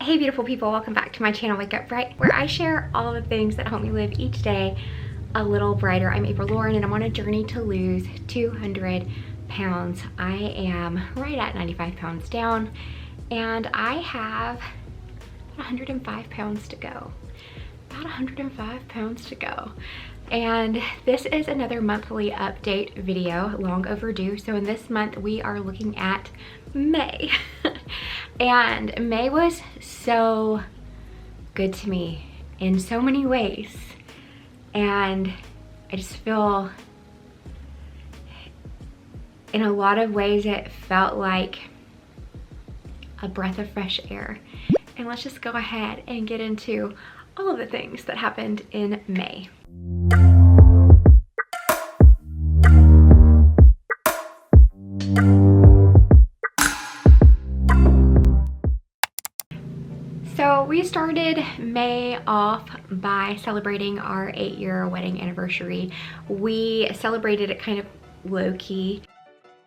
Hey beautiful people, welcome back to my channel Wake Up Bright, where I share all of the things that help me live each day a little brighter. I'm April Lauren and I'm on a journey to lose 200 pounds. I am right at 95 pounds down and I have 105 pounds to go. About 105 pounds to go. And this is another monthly update video, long overdue. So in this month we are looking at May. And May was so good to me in so many ways. And I just feel in a lot of ways it felt like a breath of fresh air. And let's just go ahead and get into all of the things that happened in May. So we started May off by celebrating our 8-year wedding anniversary. We celebrated it kind of low-key.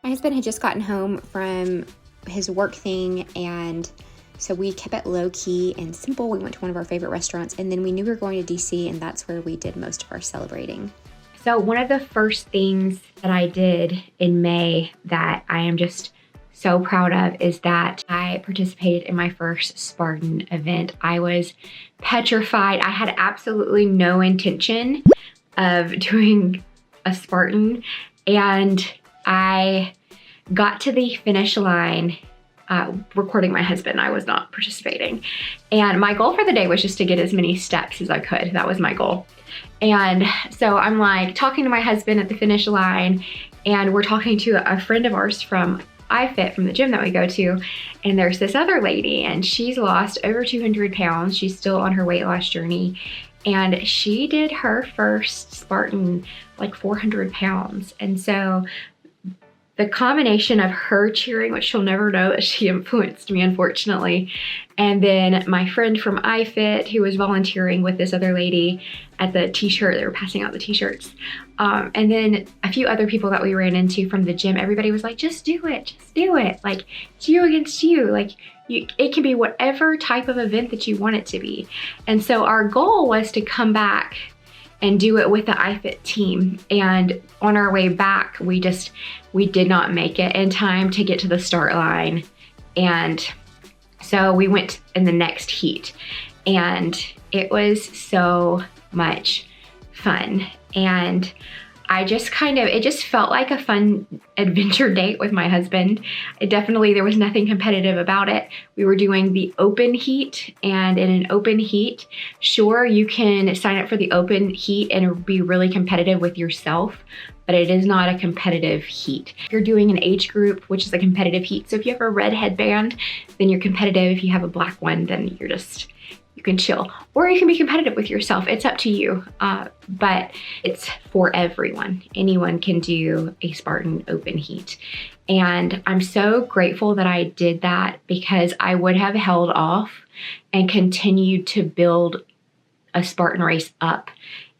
My husband had just gotten home from his work thing, and so we kept it low-key and simple. We went to one of our favorite restaurants, and then we knew we were going to DC, and that's where we did most of our celebrating. So one of the first things that I did in May that I am just so proud of is that I participated in my first Spartan event. I was petrified. I had absolutely no intention of doing a Spartan, and I got to the finish line recording my husband. I was not participating. And my goal for the day was just to get as many steps as I could. That was my goal. And so I'm like talking to my husband at the finish line, and we're talking to a friend of ours from iFit, from the gym that we go to, and there's this other lady and she's lost over 200 pounds. She's still on her weight loss journey, and she did her first Spartan like 400 pounds. And so the combination of her cheering, which she'll never know that she influenced me, unfortunately, and then my friend from iFit who was volunteering with this other lady at the t-shirt, they were passing out the t-shirts, and then a few other people that we ran into from the gym, everybody was like, just do it, like it's you against you, like it can be whatever type of event that you want it to be. And so our goal was to come back and do it with the iFit team. And on our way back, we did not make it in time to get to the start line. And so we went in the next heat, and it was so much fun. And it just felt like a fun adventure date with my husband. There was nothing competitive about it. We were doing the open heat, and in an open heat, sure, you can sign up for the open heat and be really competitive with yourself, but it is not a competitive heat. If you're doing an age group, which is a competitive heat, so if you have a red headband, then you're competitive. If you have a black one, then you can chill, or you can be competitive with yourself. It's up to you, but it's for everyone. Anyone can do a Spartan open heat. And I'm so grateful that I did that, because I would have held off and continued to build a Spartan race up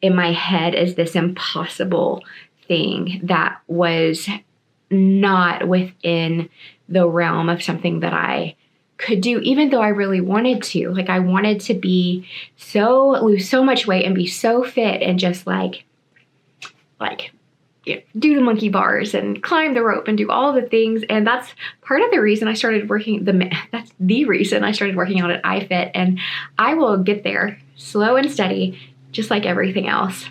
in my head as this impossible thing that was not within the realm of something that I could do, even though I really wanted to. Like, I wanted to lose so much weight and be so fit and just like do the monkey bars and climb the rope and do all the things. And that's part of the reason I started that's the reason I started working out at iFit. And I will get there slow and steady, just like everything else.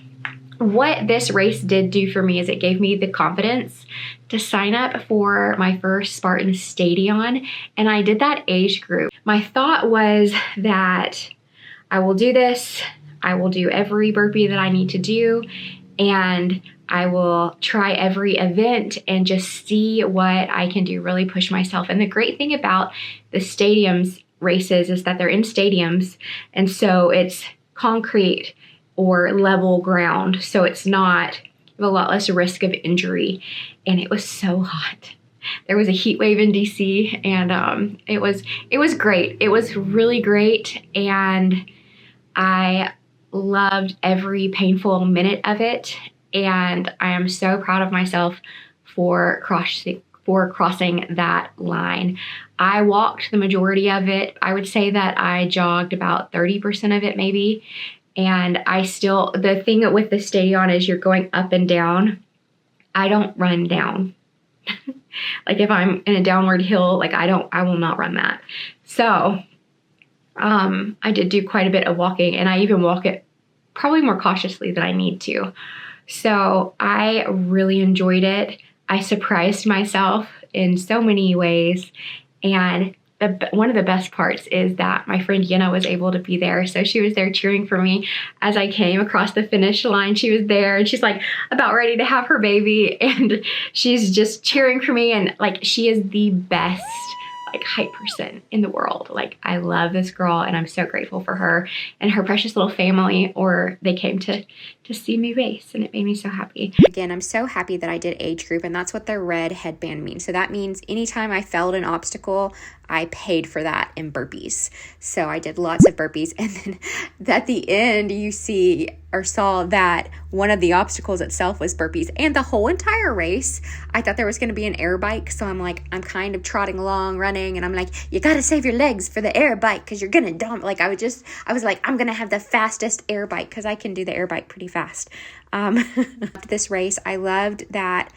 What this race did do for me is it gave me the confidence to sign up for my first Spartan Stadion, and I did that age group. My thought was that I will do this, I will do every burpee that I need to do, and I will try every event and just see what I can do, really push myself. And the great thing about the stadiums races is that they're in stadiums, and so it's concrete or level ground, so it's not a lot less risk of injury. And it was so hot. There was a heat wave in DC, and it was great. It was really great, and I loved every painful minute of it. And I am so proud of myself for for crossing that line. I walked the majority of it. I would say that I jogged about 30% of it maybe. And the thing with the stadion is you're going up and down. I don't run down. Like if I'm in a downward hill, like I will not run that. So I did do quite a bit of walking, and I even walk it probably more cautiously than I need to. So I really enjoyed it. I surprised myself in so many ways. And one of the best parts is that my friend Yenna was able to be there. So she was there cheering for me as I came across the finish line. She was there and she's like about ready to have her baby. And she's just cheering for me. And like, she is the best like hype person in the world. Like, I love this girl and I'm so grateful for her and her precious little family, or they came to see me race, and it made me so happy. Again, I'm so happy that I did age group, and that's what the red headband means. So that means anytime I failed an obstacle, I paid for that in burpees. So I did lots of burpees. And then at the end, you saw that one of the obstacles itself was burpees. And the whole entire race, I thought there was going to be an air bike. So I'm kind of trotting along, running. And I'm like, you got to save your legs for the air bike because you're going to dump. Like I was like, I'm going to have the fastest air bike because I can do the air bike pretty fast. This race, I loved that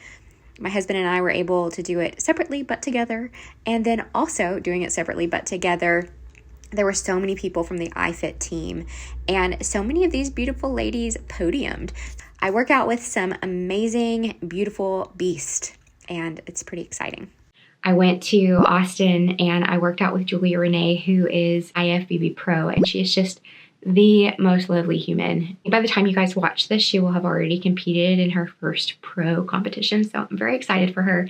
my husband and I were able to do it separately but together, and then also doing it separately but together. There were so many people from the iFit team, and so many of these beautiful ladies podiumed. I work out with some amazing, beautiful beasts, and it's pretty exciting. I went to Austin and I worked out with Julia Renee, who is IFBB Pro, and she is just the most lovely human. By the time you guys watch this, she will have already competed in her first pro competition. So I'm very excited for her.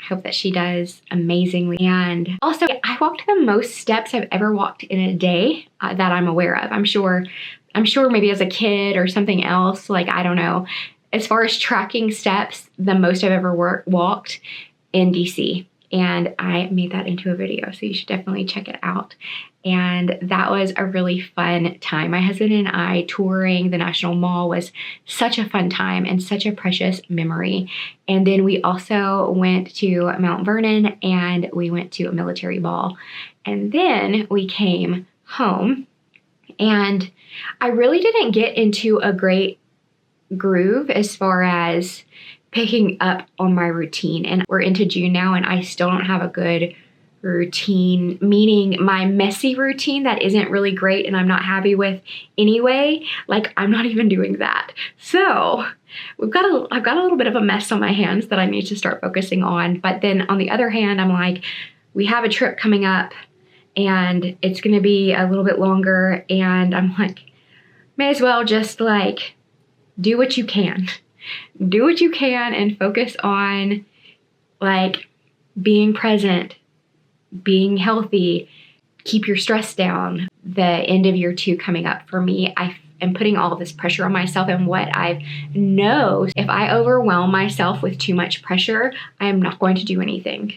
I hope that she does amazingly. And also, I walked the most steps I've ever walked in a day that I'm aware of. I'm sure maybe as a kid or something else, like, I don't know. As far as tracking steps, the most I've ever walked in DC. And I made that into a video, so you should definitely check it out. And that was a really fun time. My husband and I touring the National Mall was such a fun time and such a precious memory. And then we also went to Mount Vernon and we went to a military ball. And then we came home, and I really didn't get into a great groove as far as picking up on my routine. And we're into June now and I still don't have a good routine, meaning my messy routine that isn't really great and I'm not happy with anyway. Like, I'm not even doing that. So I've got a little bit of a mess on my hands that I need to start focusing on. But then on the other hand, I'm like, we have a trip coming up and it's going to be a little bit longer. And I'm like, may as well just like do what you can. Do what you can and focus on like being present, being healthy, keep your stress down. The end of year 2 coming up for me, I am putting all of this pressure on myself, and what I know, if I overwhelm myself with too much pressure, I am not going to do anything.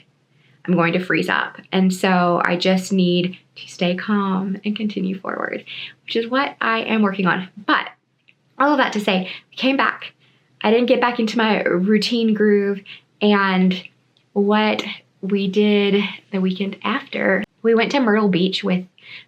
I'm going to freeze up. And so I just need to stay calm and continue forward, which is what I am working on. But all of that to say, I came back. I didn't get back into my routine groove, and what we did the weekend after, we went to Myrtle Beach with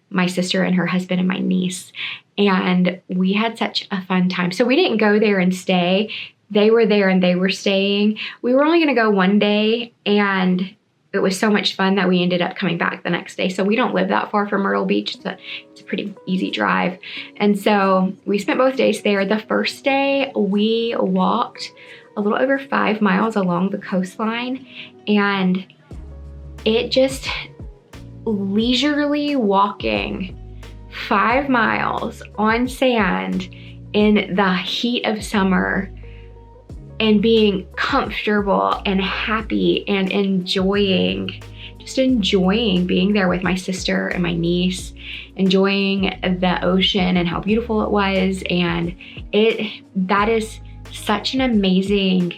my sister and her husband and my niece, and we had such a fun time. So we didn't go there and stay. They were there and they were staying. We were only going to go one day, and it was so much fun that we ended up coming back the next day. So we don't live that far from Myrtle Beach. It's a pretty easy drive. And so we spent both days there. The first day we walked a little over 5 miles along the coastline, and it just leisurely walking 5 miles on sand in the heat of summer and being comfortable and happy and enjoying being there with my sister and my niece, enjoying the ocean and how beautiful it was. And that is such an amazing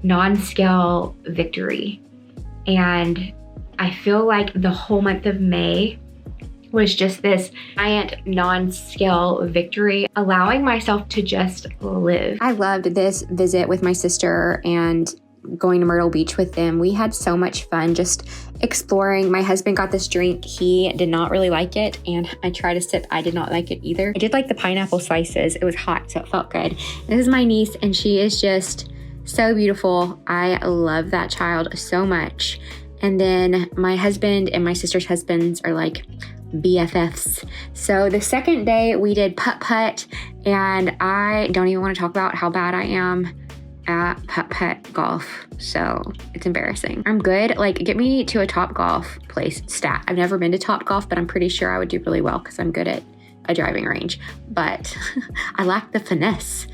non-scale victory. And I feel like the whole month of May was just this giant non-scale victory, allowing myself to just live. I loved this visit with my sister and going to Myrtle Beach with them. We had so much fun just exploring. My husband got this drink. He did not really like it, and I tried a sip. I did not like it either. I did like the pineapple slices. It was hot, so it felt good. This is my niece, and she is just so beautiful. I love that child so much. And then my husband and my sister's husbands are like BFFs. So the second day we did putt-putt, and I don't even want to talk about how bad I am at putt-putt golf. So it's embarrassing. I'm good. Like, get me to a Top Golf place stat. I've never been to Top Golf, but I'm pretty sure I would do really well because I'm good at a driving range. But I lack the finesse.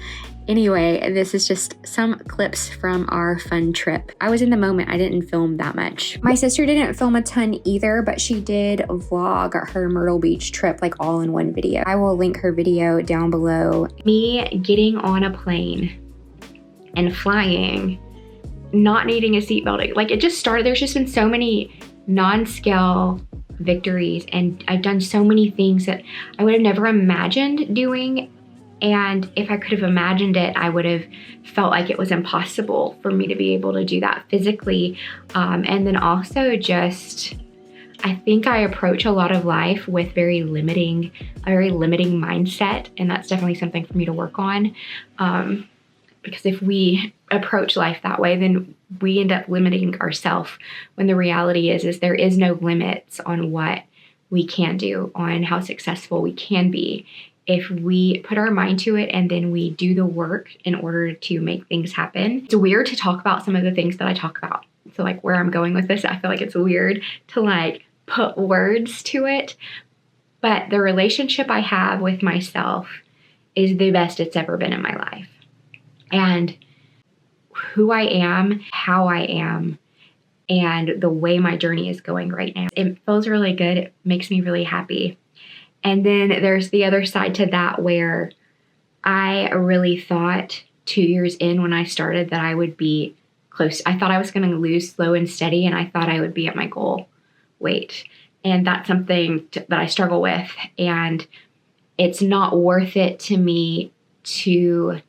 Anyway, this is just some clips from our fun trip. I was in the moment. I didn't film that much. My sister didn't film a ton either, but she did vlog her Myrtle Beach trip, like all in one video. I will link her video down below. Me getting on a plane and flying, not needing a seatbelt. Like, it just started. There's just been so many non-scale victories, and I've done so many things that I would have never imagined doing. And if I could have imagined it, I would have felt like it was impossible for me to be able to do that physically. And then also just, I think I approach a lot of life with a very limiting mindset. And that's definitely something for me to work on. Because if we approach life that way, then we end up limiting ourselves, when the reality is there is no limits on what we can do, on how successful we can be, if we put our mind to it and then we do the work in order to make things happen. It's weird to talk about some of the things that I talk about. So like where I'm going with this, I feel like it's weird to like put words to it. But the relationship I have with myself is the best it's ever been in my life. And who I am, how I am, and the way my journey is going right now, it feels really good. It makes me really happy. And then there's the other side to that, where I really thought 2 years in when I started that I would be close. I thought I was going to lose slow and steady, and I thought I would be at my goal weight. And that's something that I struggle with. And it's not worth it to me to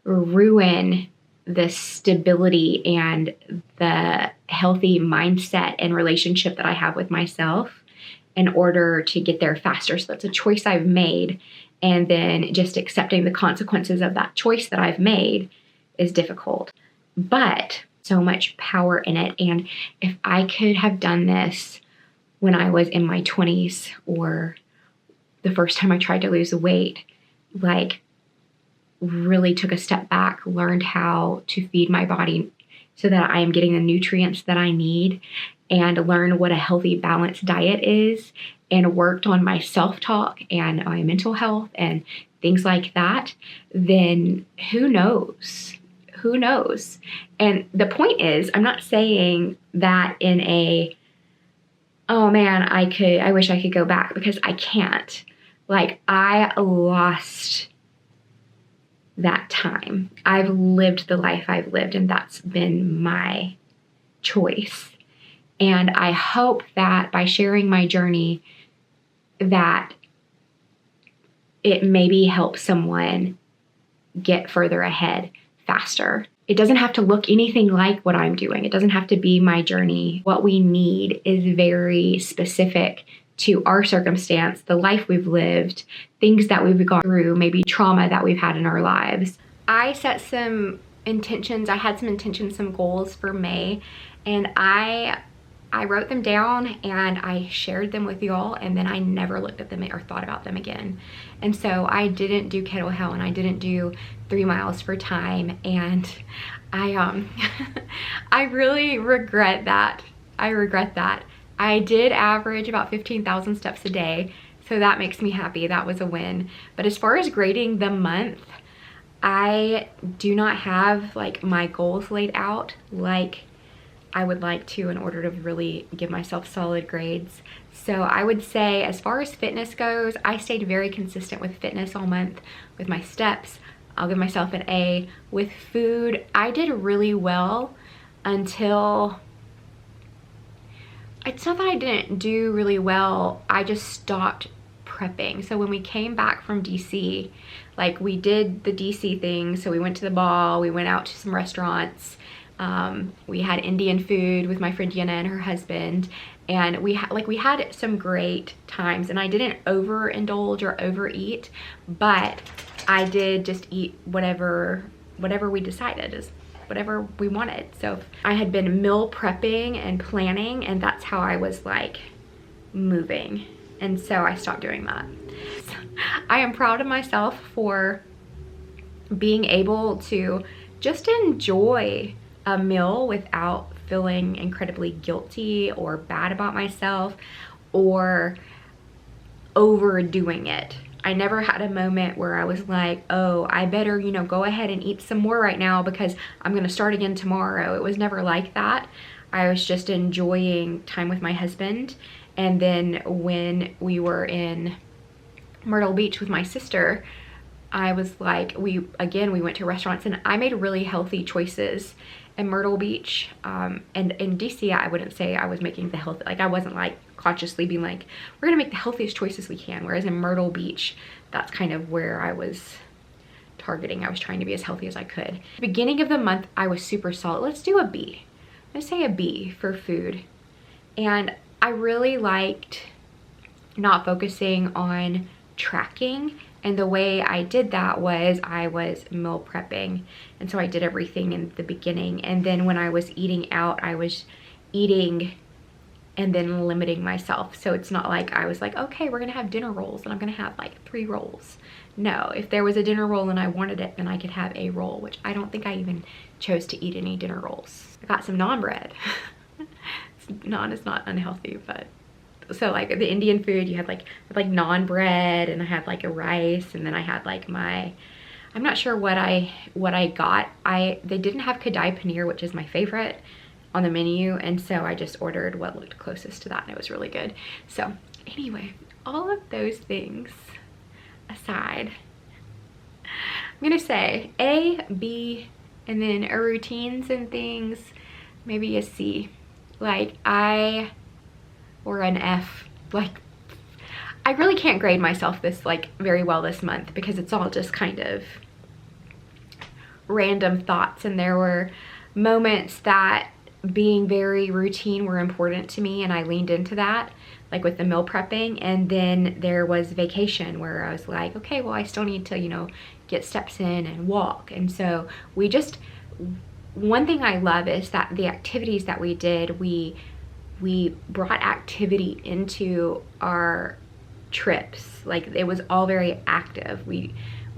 ruin the stability and the healthy mindset and relationship that I have with myself in order to get there faster. So that's a choice I've made. And then just accepting the consequences of that choice that I've made is difficult, but so much power in it. And if I could have done this when I was in my 20s, or the first time I tried to lose weight, like really took a step back, learned how to feed my body so that I am getting the nutrients that I need, and learn what a healthy, balanced diet is, and worked on my self-talk and my mental health and things like that, then who knows? Who knows? And the point is, I'm not saying that in a, oh man, I wish I could go back, because I can't. Like, I lost that time. I've lived the life I've lived, and that's been my choice. And I hope that by sharing my journey, that it maybe helps someone get further ahead faster. It doesn't have to look anything like what I'm doing. It doesn't have to be my journey. What we need is very specific to our circumstance, the life we've lived, things that we've gone through, maybe trauma that we've had in our lives. I set some intentions. I had some intentions, some goals for May, and I wrote them down and I shared them with y'all, and then I never looked at them or thought about them again. And so I didn't do Kettle Hill, and I didn't do 3 miles for time, and I I really regret that. I regret that. I did average about 15,000 steps a day, so that makes me happy. That was a win. But as far as grading the month, I do not have like my goals laid out like I would like to in order to really give myself solid grades. So I would say, as far as fitness goes, I stayed very consistent with fitness all month. With my steps, I'll give myself an A. With food, I did really well until, it's not that I didn't do really well, I just stopped prepping. So when we came back from DC, like we did the DC thing, so we went to the ball, we went out to some restaurants, We had Indian food with my friend Yenna and her husband, and we had some great times. And I didn't overindulge or overeat, but I did just eat whatever we decided is whatever we wanted. So I had been meal prepping and planning, and that's how I was like moving. And so I stopped doing that. So I am proud of myself for being able to just enjoy a meal without feeling incredibly guilty or bad about myself or overdoing it. I never had a moment where I was like, oh, I better, you know, go ahead and eat some more right now because I'm gonna start again tomorrow. It was never like that. I was just enjoying time with my husband. And then when we were in Myrtle Beach with my sister, I was like, we went to restaurants, and I made really healthy choices in Myrtle Beach. And in DC, I wouldn't say I was making the healthy, like I wasn't like consciously being like, we're gonna make the healthiest choices we can. Whereas in Myrtle Beach, that's kind of where I was targeting. I was trying to be as healthy as I could. Beginning of the month, I was super solid. Let's do a B. Let's say a B for food. And I really liked not focusing on tracking. And the way I did that was I was meal prepping. And so I did everything in the beginning. And then when I was eating out, I was eating and then limiting myself. So it's not like I was like, okay, we're gonna have dinner rolls and I'm gonna have like 3 rolls. No, if there was a dinner roll and I wanted it, then I could have a roll, which I don't think I even chose to eat any dinner rolls. I got some naan bread. Naan is not unhealthy, but so like the Indian food, you had like naan bread, and I had like a rice, and then I had like my, I'm not sure what I got. They didn't have kadai paneer, which is my favorite, on the menu, and so I just ordered what looked closest to that, and it was really good. So anyway, all of those things aside, I'm gonna say A, B, and then a routines and things, maybe a C. Like or an F. Like, I really can't grade myself this like very well this month because it's all just kind of random thoughts, and there were moments that being very routine were important to me, and I leaned into that, like with the meal prepping. And then there was vacation where I was like, okay, well, I still need to, you know, get steps in and walk. And so we just, one thing I love is that the activities that we did, we brought activity into our trips. Like, it was all very active. We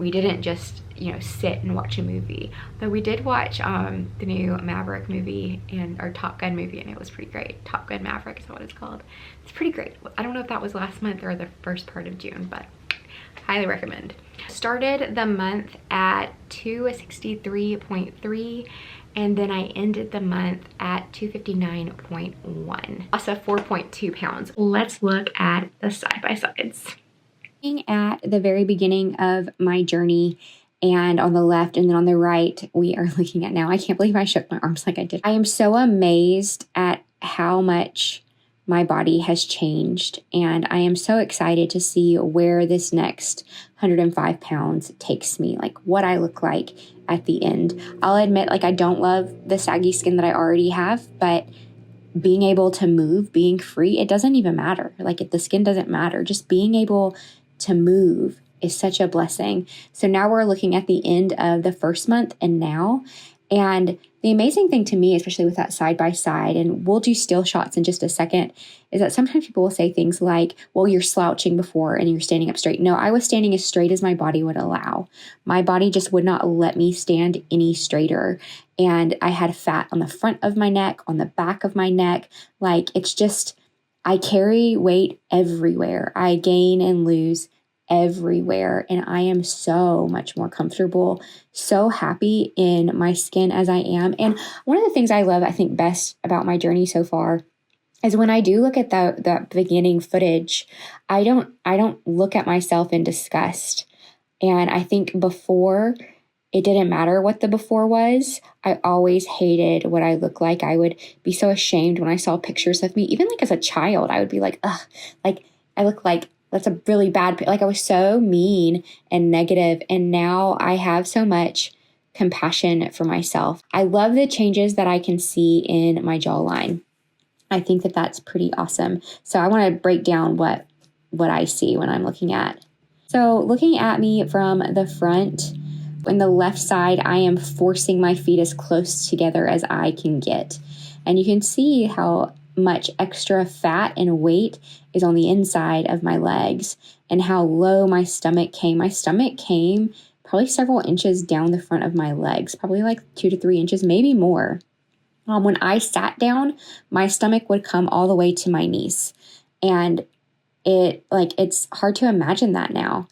didn't just, you know, sit and watch a movie. Though we did watch the new Maverick movie or Top Gun movie, and it was pretty great. Top Gun Maverick is what it's called. It's pretty great. I don't know if that was last month or the first part of June, but highly recommend. Started the month at 263.3, and then I ended the month at 259.1. Also 4.2 pounds. Let's look at the side-by-sides. Looking at the very beginning of my journey, and on the left and then on the right, we are looking at now. I can't believe I shook my arms like I did. I am so amazed at how much my body has changed, and I am so excited to see where this next 105 pounds takes me, like what I look like at the end. I'll admit, like, I don't love the saggy skin that I already have, but being able to move, being free, it doesn't even matter. Like, if the skin doesn't matter, just being able to move is such a blessing. So now we're looking at the end of the first month and now. And the amazing thing to me, especially with that side by side, and we'll do still shots in just a second, is that sometimes people will say things like, well, you're slouching before and you're standing up straight. No, I was standing as straight as my body would allow. My body just would not let me stand any straighter. And I had fat on the front of my neck, on the back of my neck. Like, it's just, I carry weight everywhere. I gain and lose everywhere, and I am so much more comfortable, so happy in my skin as I am. And one of the things I love, I think, best about my journey so far is when I do look at that beginning footage, I don't look at myself in disgust. And I think before, it didn't matter what the before was. I always hated what I look like. I would be so ashamed when I saw pictures of me, even like as a child. I would be like, ugh, like I look like, that's a really bad, like I was so mean and negative. And now I have so much compassion for myself. I love the changes that I can see in my jawline. I think that that's pretty awesome. So I want to break down what I see when I'm looking at. So looking at me from the front, in the left side, I am forcing my feet as close together as I can get. And you can see how much extra fat and weight is on the inside of my legs and how low my stomach came. My stomach came probably several inches down the front of my legs, probably like 2 to 3 inches, maybe more. When I sat down, my stomach would come all the way to my knees. And it's hard to imagine that now.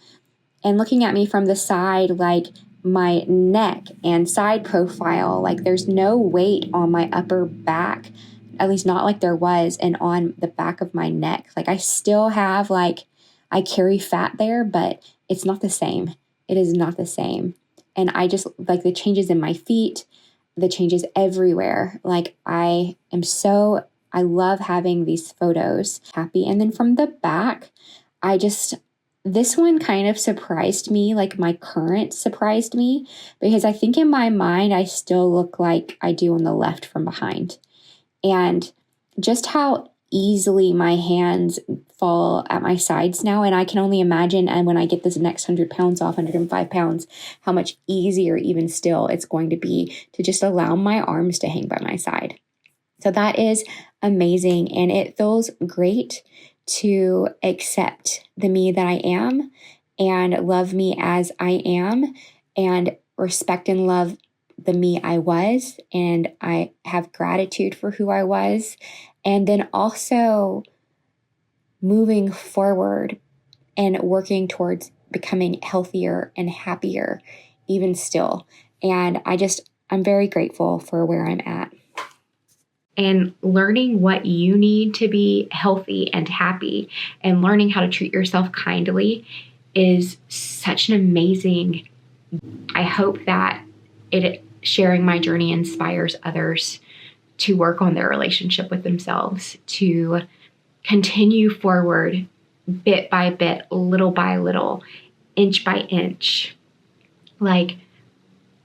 And looking at me from the side, like my neck and side profile, like there's no weight on my upper back, at least not like there was, and on the back of my neck. Like I still have I carry fat there, but it's not the same. It is not the same. And I just like the changes in my feet, the changes everywhere. Like I love having these photos, happy. And then from the back, this one kind of surprised me, like my current surprised me, because I think in my mind, I still look like I do on the left from behind. And just how easily my hands fall at my sides now. And I can only imagine, and when I get this next 100 pounds off, 105 pounds, how much easier even still it's going to be to just allow my arms to hang by my side. So that is amazing. And it feels great to accept the me that I am and love me as I am and respect and love the me I was. And I have gratitude for who I was. And then also moving forward and working towards becoming healthier and happier even still. And I'm very grateful for where I'm at. And learning what you need to be healthy and happy and learning how to treat yourself kindly is such an amazing. I hope that sharing my journey inspires others to work on their relationship with themselves, to continue forward bit by bit, little by little, inch by inch. Like,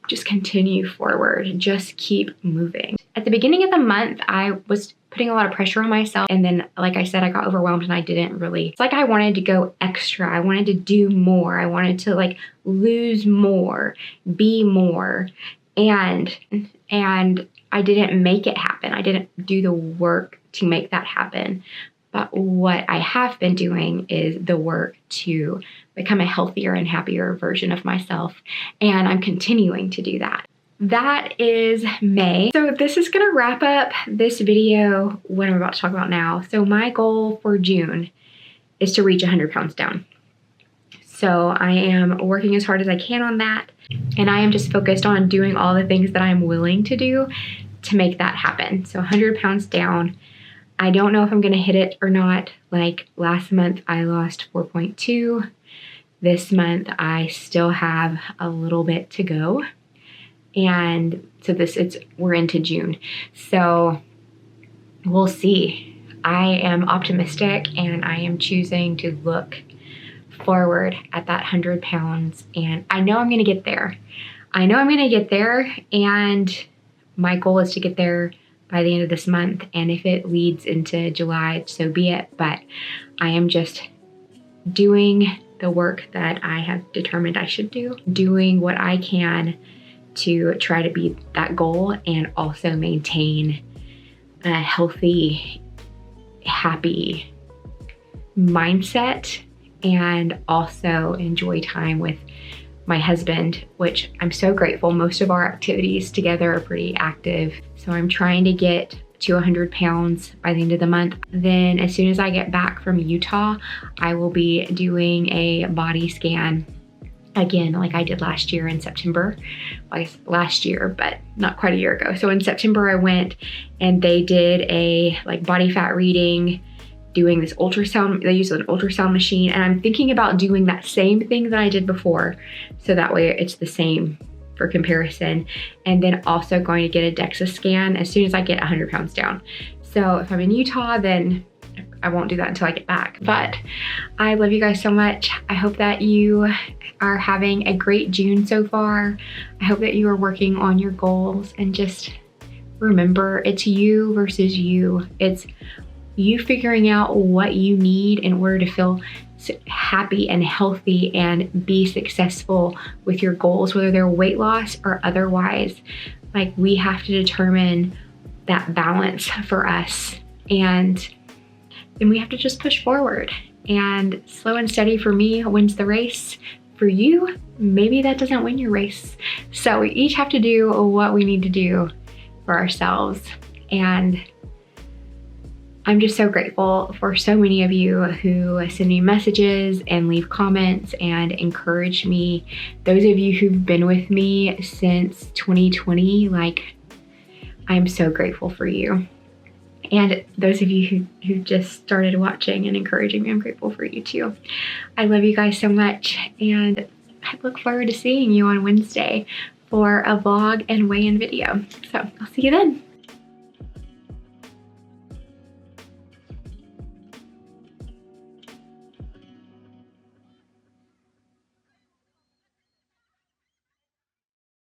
just continue forward, just keep moving. At the beginning of the month, I was putting a lot of pressure on myself. And then, like I said, I got overwhelmed and I didn't really, it's like I wanted to go extra. I wanted to do more. I wanted to lose more, be more. And I didn't make it happen. I didn't do the work to make that happen. But what I have been doing is the work to become a healthier and happier version of myself. And I'm continuing to do that. That is May. So this is going to wrap up this video, what I'm about to talk about now. So my goal for June is to reach 100 pounds down. So I am working as hard as I can on that. And I am just focused on doing all the things that I'm willing to do to make that happen. So 100 pounds down. I don't know if I'm going to hit it or not. Like last month, I lost 4.2. This month, I still have a little bit to go. And so we're into June. So we'll see. I am optimistic and I am choosing to look forward at that 100 pounds. And I know I'm going to get there. And my goal is to get there by the end of this month. And if it leads into July, so be it. But I am just doing the work that I have determined I should do, doing what I can to try to beat that goal and also maintain a healthy, happy mindset and also enjoy time with my husband, which I'm so grateful. Most of our activities together are pretty active. So I'm trying to get to 100 pounds by the end of the month. Then as soon as I get back from Utah, I will be doing a body scan again, like I did last year in September. Last year, but not quite a year ago. So in September I went and they did a body fat reading, doing this ultrasound. They use an ultrasound machine, and I'm thinking about doing that same thing that I did before. So that way it's the same for comparison. And then also going to get a DEXA scan as soon as I get 100 pounds down. So if I'm in Utah, then I won't do that until I get back. But I love you guys so much. I hope that you are having a great June so far. I hope that you are working on your goals, and just remember, it's you versus you. It's you figuring out what you need in order to feel happy and healthy and be successful with your goals, whether they're weight loss or otherwise. Like, we have to determine that balance for us, and then we have to just push forward. And slow and steady for me wins the race. For you, maybe that doesn't win your race. So we each have to do what we need to do for ourselves. And I'm just so grateful for so many of you who send me messages and leave comments and encourage me. Those of you who've been with me since 2020, like, I'm so grateful for you. And those of you who just started watching and encouraging me, I'm grateful for you too. I love you guys so much, and I look forward to seeing you on Wednesday for a vlog and weigh-in video. So I'll see you then.